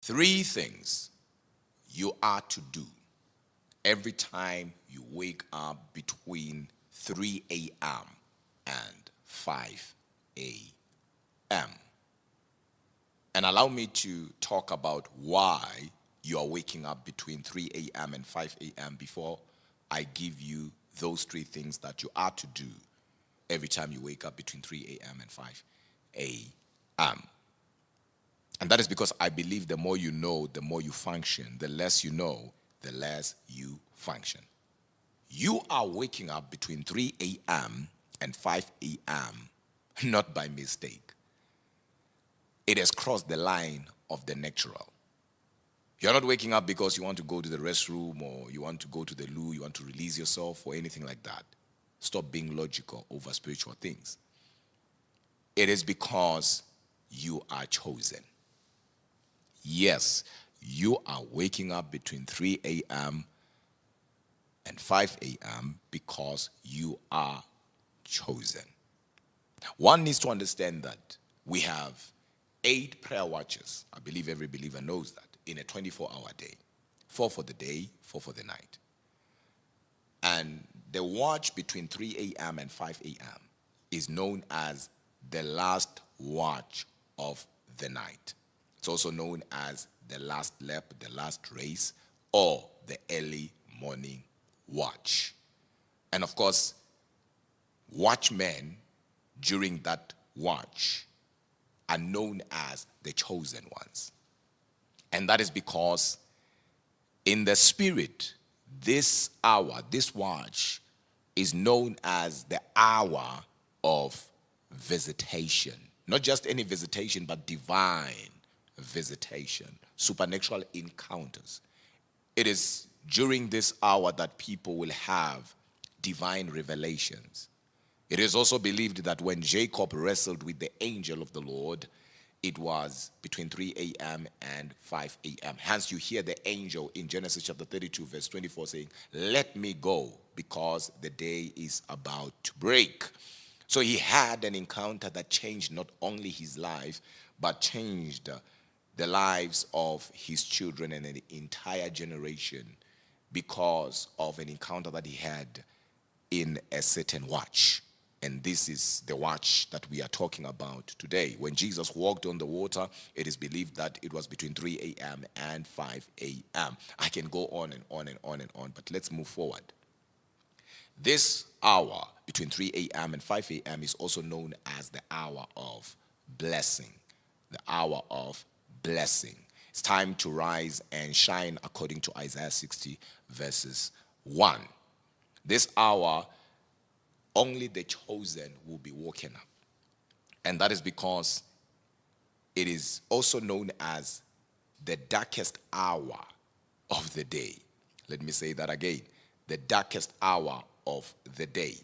Three things you are to do every time you wake up between 3 a.m. and 5 a.m. And allow me to talk about why you are waking up between 3 a.m. and 5 a.m. before I give you those three things that you are to do every time you wake up between 3 a.m. and 5 a.m. And that is because I believe the more you know, the more you function. The less you know, the less you function. You are waking up between 3 a.m. and 5 a.m. not by mistake. It has crossed the line of the natural. You're not waking up because you want to go to the restroom or you want to go to the loo, you want to release yourself or anything like that. Stop being logical over spiritual things. It is because you are chosen. Yes, you are waking up between 3 a.m. and 5 a.m. because you are chosen. One needs to understand that we have 8 prayer watches. I believe every believer knows that in a 24-hour day. 4 for the day, 4 for the night. And the watch between 3 a.m. and 5 a.m. is known as the last watch of the night. It's also known as the last lap, the last race, or the early morning watch. And of course, watchmen during that watch are known as the chosen ones. And that is because in the spirit, this hour, this watch, is known as the hour of visitation. Not just any visitation, but divine visitation, supernatural encounters. It is during this hour that people will have divine revelations. It is also believed that when Jacob wrestled with the angel of the Lord, it was between 3 a.m. and 5 a.m. Hence, you hear the angel in Genesis chapter 32, verse 24 saying, "Let me go, because the day is about to break." So he had an encounter that changed not only his life, but changed the lives of his children and an entire generation because of an encounter that he had in a certain watch. And this is the watch that we are talking about today. When Jesus walked on the water, it is believed that it was between 3 a.m. and 5 a.m. I can go on and on and on and on, but let's move forward. This hour between 3 a.m. and 5 a.m. is also known as the hour of blessing. The hour of blessing. It's time to rise and shine according to Isaiah 60 verses 1. This hour, only the chosen will be woken up. And that is because it is also known as the darkest hour of the day. Let me say that again. The darkest hour of the day.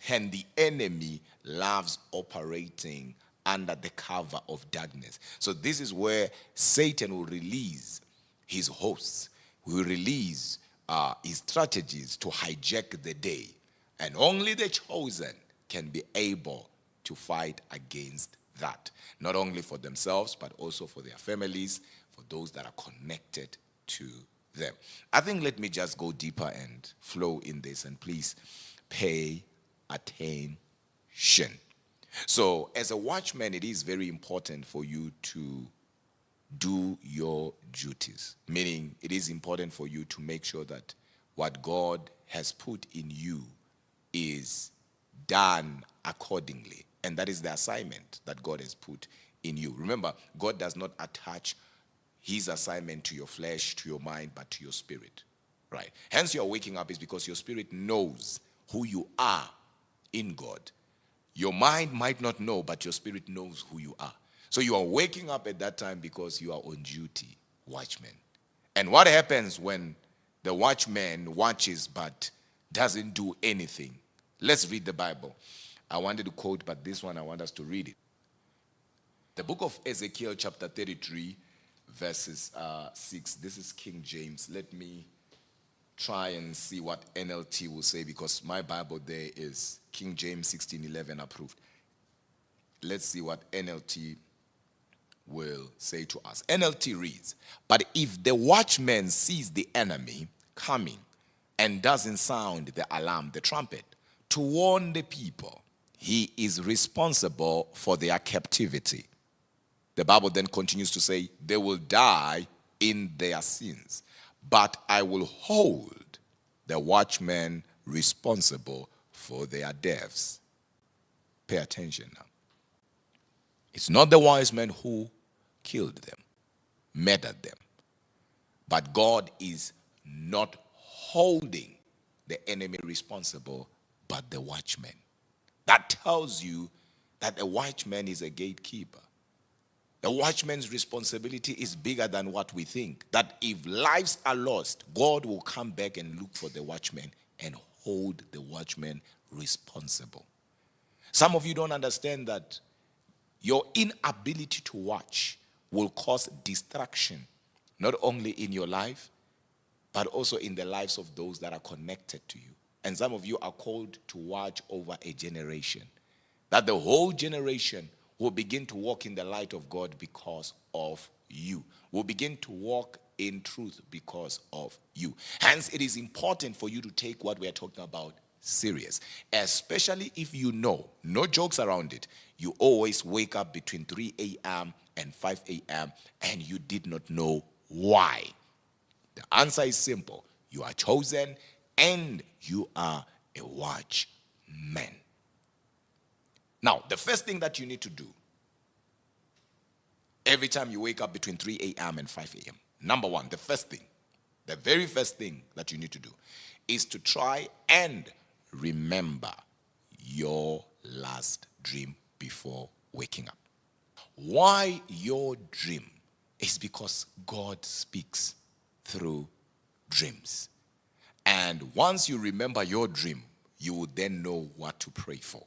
And the enemy loves operating under the cover of darkness. So this is where Satan will release his hosts, will release his strategies to hijack the day. And only the chosen can be able to fight against that. Not only for themselves, but also for their families, for those that are connected to them. I think let me just go deeper and flow in this, and please pay attention. So as a watchman, it is very important for you to do your duties. Meaning, it is important for you to make sure that what God has put in you is done accordingly. And that is the assignment that God has put in you. Remember, God does not attach his assignment to your flesh, to your mind, but to your spirit. Right? Hence, you're waking up is because your spirit knows who you are in God. Your mind might not know, but your spirit knows who you are. So you are waking up at that time because you are on duty, watchman. And what happens when the watchman watches but doesn't do anything? Let's read the Bible. I wanted to quote, but this one I want us to read it. The book of Ezekiel chapter 33, verses 6. This is King James. Let me try and see what NLT will say, because my Bible there is King James 16:11 approved. Let's see what NLT will say to us. NLT reads, but if the watchman sees the enemy coming and doesn't sound the alarm, the trumpet, to warn the people, he is responsible for their captivity. The Bible then continues to say, they will die in their sins, but I will hold the watchmen responsible for their deaths. Pay attention now. It's not the wise men who killed them, murdered them, but God is not holding the enemy responsible, but the watchman. That tells you that the watchman is a gatekeeper. The watchman's responsibility is bigger than what we think. That if lives are lost, God will come back and look for the watchman and hold the watchman responsible. Some of you don't understand that your inability to watch will cause distraction, not only in your life, but also in the lives of those that are connected to you. And some of you are called to watch over a generation. That the whole generation will begin to walk in the light of God because of you. Will begin to walk in truth because of you. Hence, it is important for you to take what we are talking about serious. Especially if you know, no jokes around it, you always wake up between 3 a.m. and 5 a.m. and you did not know why. The answer is simple. You are chosen and you are a watchman. Now, the first thing that you need to do every time you wake up between 3 a.m. and 5 a.m., number one, the very first thing that you need to do is to try and remember your last dream before waking up. Why your dream? Is because God speaks through dreams. And once you remember your dream, you will then know what to pray for.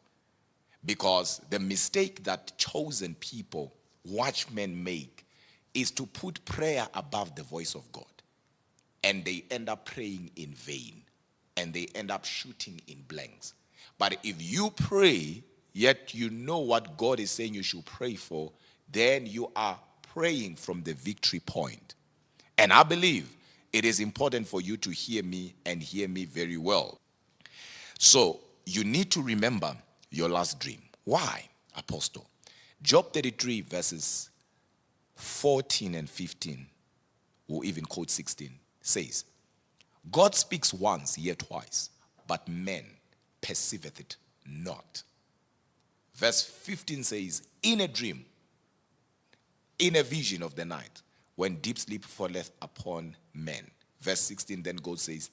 Because the mistake that chosen people, watchmen, make is to put prayer above the voice of God. And they end up praying in vain. And they end up shooting in blanks. But if you pray, yet you know what God is saying you should pray for, then you are praying from the victory point. And I believe it is important for you to hear me and hear me very well. So you need to remember your last dream. Why, Apostle? Job 33 verses 14 and 15, or even quote 16, says, God speaks once, yet twice, but men perceiveth it not. Verse 15 says, in a dream, in a vision of the night, when deep sleep falleth upon men. Verse 16 then God says,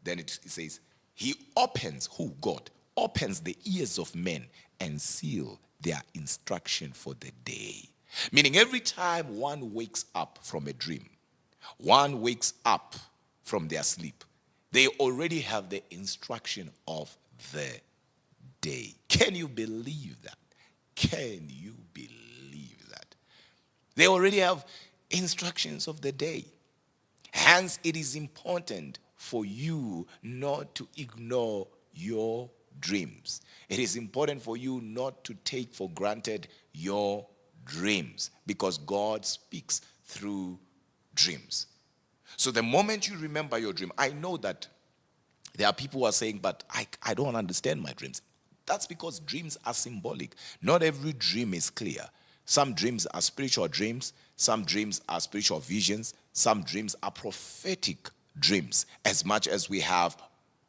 then it says, he opens, who? God, opens the ears of men and seal their instruction for the day. Meaning every time one wakes up from a dream, one wakes up from their sleep, they already have the instruction of the day. Can you believe that? Can you believe that? They already have instructions of the day. Hence, it is important for you not to ignore your dreams. It is important for you not to take for granted your dreams, because God speaks through dreams. So the moment you remember your dream, I know that there are people who are saying, but I don't understand my dreams. That's because dreams are symbolic. Not every dream is clear. Some dreams are spiritual dreams. Some dreams are spiritual visions. Some dreams are prophetic dreams, as much as we have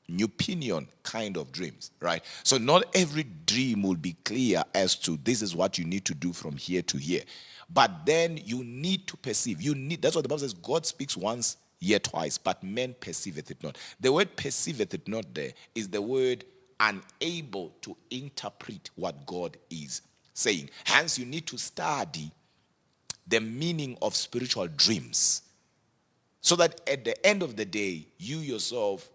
new opinion kind of dreams, right? So not every dream will be clear as to this is what you need to do from here to here. But then you need to perceive. That's what the Bible says, God speaks once, yet twice, but men perceiveth it not. The word perceiveth it not there is the word unable to interpret what God is saying. Hence, you need to study the meaning of spiritual dreams, so that at the end of the day, you yourself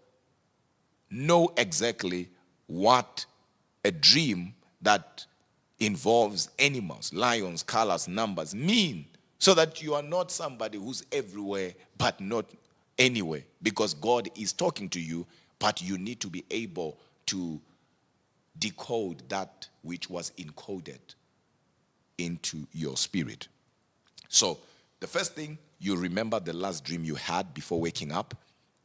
know exactly what a dream that involves animals, lions, colors, numbers mean, so that you are not somebody who's everywhere but not anywhere, because God is talking to you, but you need to be able to decode that which was encoded into your spirit. So the first thing, you remember the last dream you had before waking up,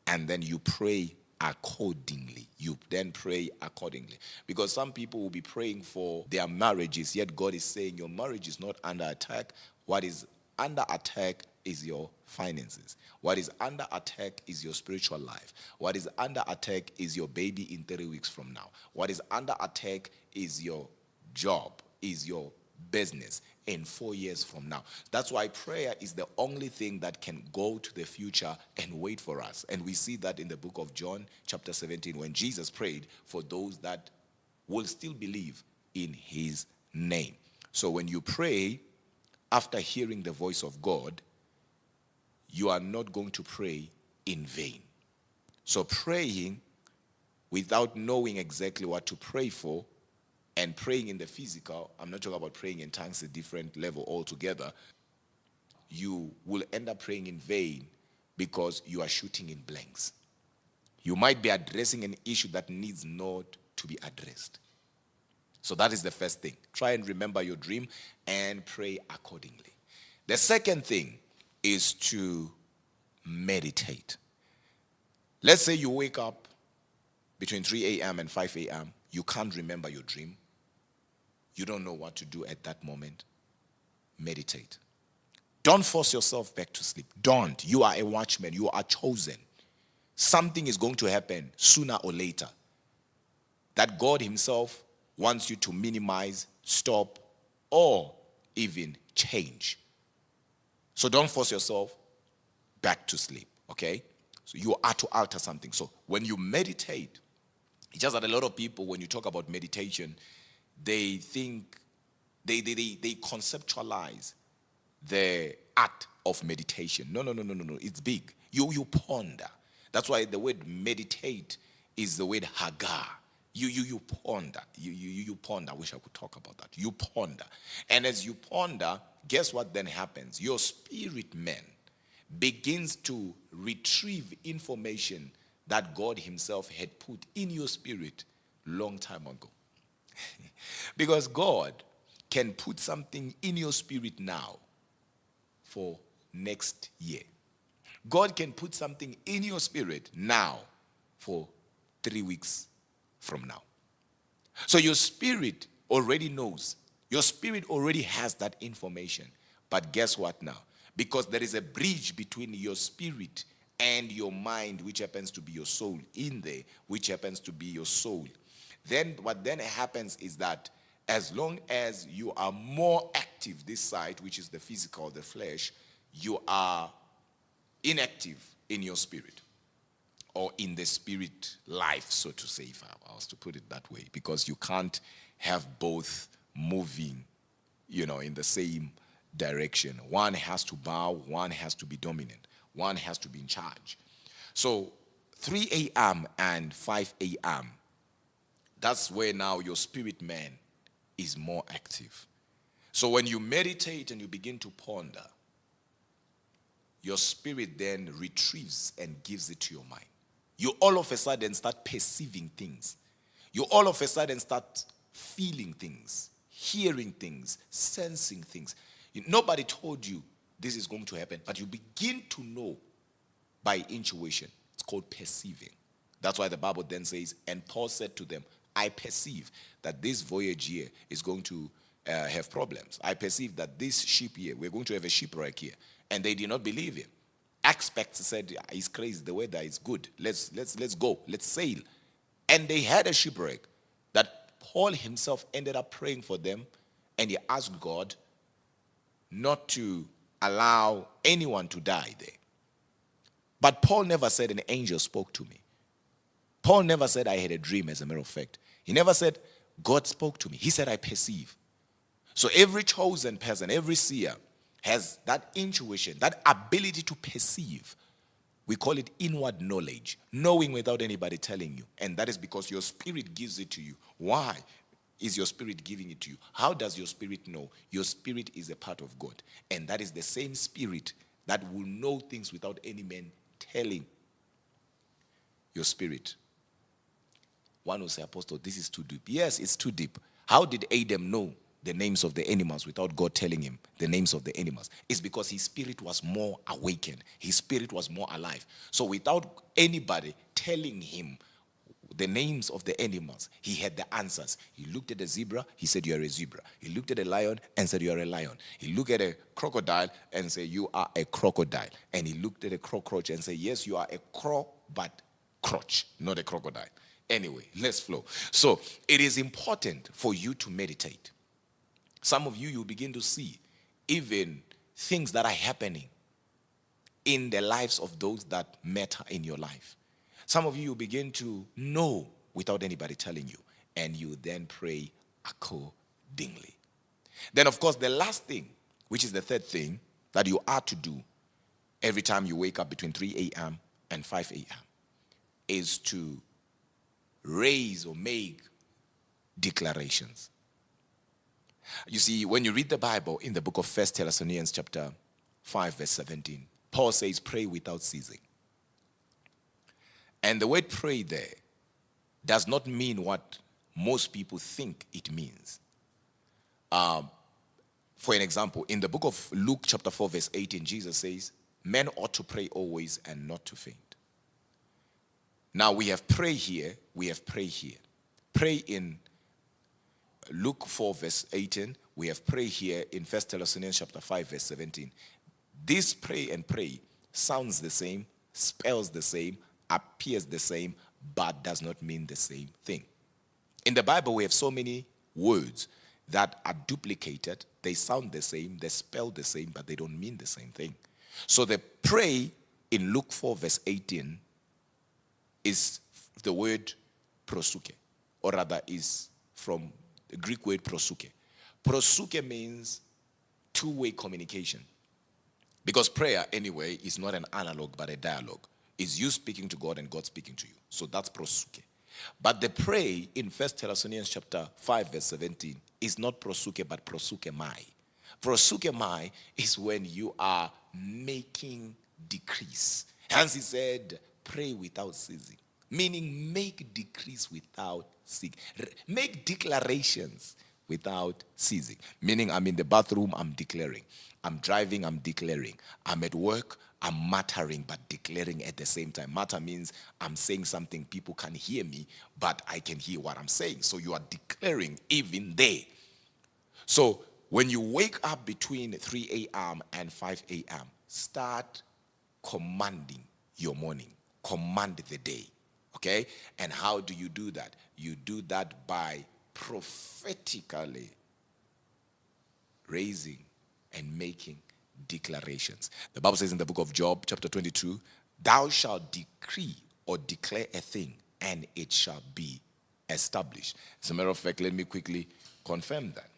and then you pray accordingly. You then pray accordingly. Because some people will be praying for their marriages, yet God is saying your marriage is not under attack. What is under attack is your finances. What is under attack is your spiritual life. What is under attack is your baby in 3 weeks from now. What is under attack is your job, is your business in 4 years from now. That's why prayer is the only thing that can go to the future and wait for us. And we see that in the book of John chapter 17 when Jesus prayed for those that will still believe in his name. So when you pray after hearing the voice of God, you are not going to pray in vain. So praying without knowing exactly what to pray for and praying in the physical, I'm not talking about praying in tongues, a different level altogether, you will end up praying in vain because you are shooting in blanks. You might be addressing an issue that needs not to be addressed. So that is the first thing. Try and remember your dream and pray accordingly. The second thing is to meditate. Let's say you wake up between 3 a.m. and 5 a.m. You can't remember your dream. You don't know what to do at that moment. Meditate. Don't force yourself back to sleep. Don't. You are a watchman. You are chosen. Something is going to happen sooner or later that God himself wants you to minimize, stop, or even change. So don't force yourself back to sleep, okay? So you are to alter something. So when you meditate, it's just that a lot of people, when you talk about meditation, they think, they conceptualize the act of meditation. No. It's big. You ponder. That's why the word meditate is the word hagar. You ponder. You ponder. I wish I could talk about that. You ponder. And as you ponder, guess what then happens? Your spirit man begins to retrieve information that God himself had put in your spirit long time ago. Because God can put something in your spirit now for next year. God can put something in your spirit now for 3 weeks from now. So your spirit already knows. Your spirit already has that information. But guess what now? Because there is a bridge between your spirit and your mind, which happens to be your soul in there, which happens to be your soul. Then what then happens is that as long as you are more active this side, which is the physical, the flesh, you are inactive in your spirit or in the spirit life, so to say, if I was to put it that way, because you can't have both moving, in the same direction. One has to bow, one has to be dominant, one has to be in charge. So 3 a.m. and 5 a.m., that's where now your spirit man is more active. So when you meditate and you begin to ponder, your spirit then retrieves and gives it to your mind. You all of a sudden start perceiving things. You all of a sudden start feeling things, hearing things, sensing things. Nobody told you this is going to happen, but you begin to know by intuition. It's called perceiving. That's why the Bible then says, and Paul said to them, I perceive that this voyage here is going to have problems. I perceive that this ship here, we're going to have a shipwreck here. And they did not believe him. Experts said, he's crazy, the weather is good. Let's go, let's sail. And they had a shipwreck that Paul himself ended up praying for them, and he asked God not to allow anyone to die there. But Paul never said an angel spoke to me. Paul never said I had a dream, as a matter of fact. He never said God spoke to me. He said I perceive. So every chosen person, every seer has that intuition, that ability to perceive. We call it inward knowledge, knowing without anybody telling you. And that is because your spirit gives it to you. Why is your spirit giving it to you? How does your spirit know? Your spirit is a part of God. And that is the same spirit that will know things without any man telling your spirit. One will say, Apostle, this is too deep. Yes, it's too deep. How did Adam know the names of the animals without God telling him the names of the animals is because his spirit was more awakened. His spirit was more alive. So without anybody telling him the names of the animals, he had the answers. He looked at a zebra, he said, you are a zebra. He looked at a lion and said, you are a lion. He looked at a crocodile and said, you are a crocodile. And he looked at a cockroach and said, yes, you are a crow, but crotch, not a crocodile. Anyway, let's flow. So it is important for you to meditate. Some of you, you begin to see even things that are happening in the lives of those that matter in your life. Some of you, you begin to know without anybody telling you, and you then pray accordingly. Then, of course, the last thing, which is the third thing that you are to do every time you wake up between 3 a.m. and 5 a.m. is to raise or make declarations. You see, when you read the Bible in the book of 1 Thessalonians chapter 5, verse 17, Paul says, pray without ceasing. And the word pray there does not mean what most people think it means. For an example, in the book of Luke chapter 4, verse 18, Jesus says, men ought to pray always and not to faint. Now we have pray here, we have pray here. Pray in Luke 4 verse 18, we have pray here in 1 Thessalonians chapter 5 verse 17. This pray and pray sounds the same, spells the same, appears the same, but does not mean the same thing. In the Bible, we have so many words that are duplicated. They sound the same, they spell the same, but they don't mean the same thing. So the pray in Luke 4 verse 18 is the word prosuke, or rather is from the Greek word prosuke. Prosuke means two-way communication. Because prayer, anyway, is not an analog but a dialogue. It's you speaking to God and God speaking to you. So that's prosuke. But the pray in 1 Thessalonians chapter 5 verse 17 is not prosuke but prosuke mai. Prosuke mai is when you are making decrees. Hence he said, pray without ceasing. Meaning make decrees without ceasing. Make declarations without ceasing. Meaning I'm in the bathroom, I'm declaring. I'm driving, I'm declaring. I'm at work, I'm muttering but declaring at the same time. Mutter means I'm saying something, people can hear me, but I can hear what I'm saying. So you are declaring even there. So when you wake up between 3 a.m. and 5 a.m., start commanding your morning. Command the day. Okay? And how do you do that? You do that by prophetically raising and making declarations. The Bible says in the book of Job, chapter 22, thou shalt decree or declare a thing, and it shall be established. As a matter of fact, let me quickly confirm that,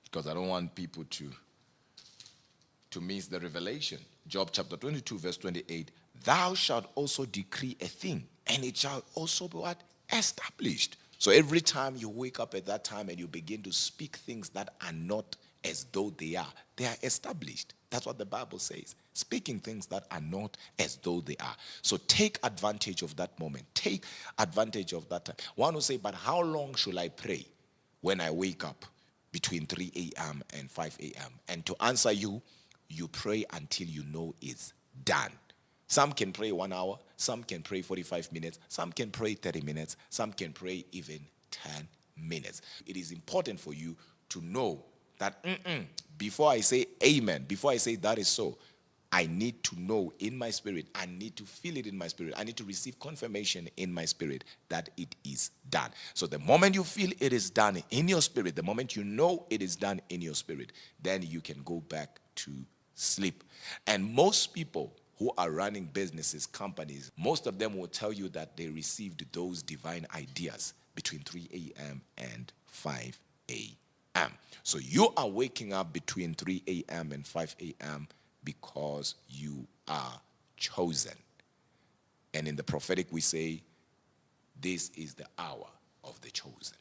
because I don't want people to miss the revelation. Job chapter 22, verse 28, thou shalt also decree a thing, and it shall also be what? Established. So every time you wake up at that time and you begin to speak things that are not as though they are established. That's what the Bible says. Speaking things that are not as though they are. So take advantage of that moment. Take advantage of that time. One will say, but how long should I pray when I wake up between 3 a.m. and 5 a.m.? And to answer you, you pray until you know it's done. Some can pray 1 hour, some can pray 45 minutes, some can pray 30 minutes, some can pray even 10 minutes. It is important for you to know that before I say amen, before I say that is so, I need to know in my spirit, I need to feel it in my spirit, I need to receive confirmation in my spirit that it is done. So the moment you feel it is done in your spirit, the moment you know it is done in your spirit, then you can go back to sleep. And most people who are running businesses, companies, most of them will tell you that they received those divine ideas between 3 a.m. and 5 a.m. So you are waking up between 3 a.m. and 5 a.m. because you are chosen. And in the prophetic we say, this is the hour of the chosen.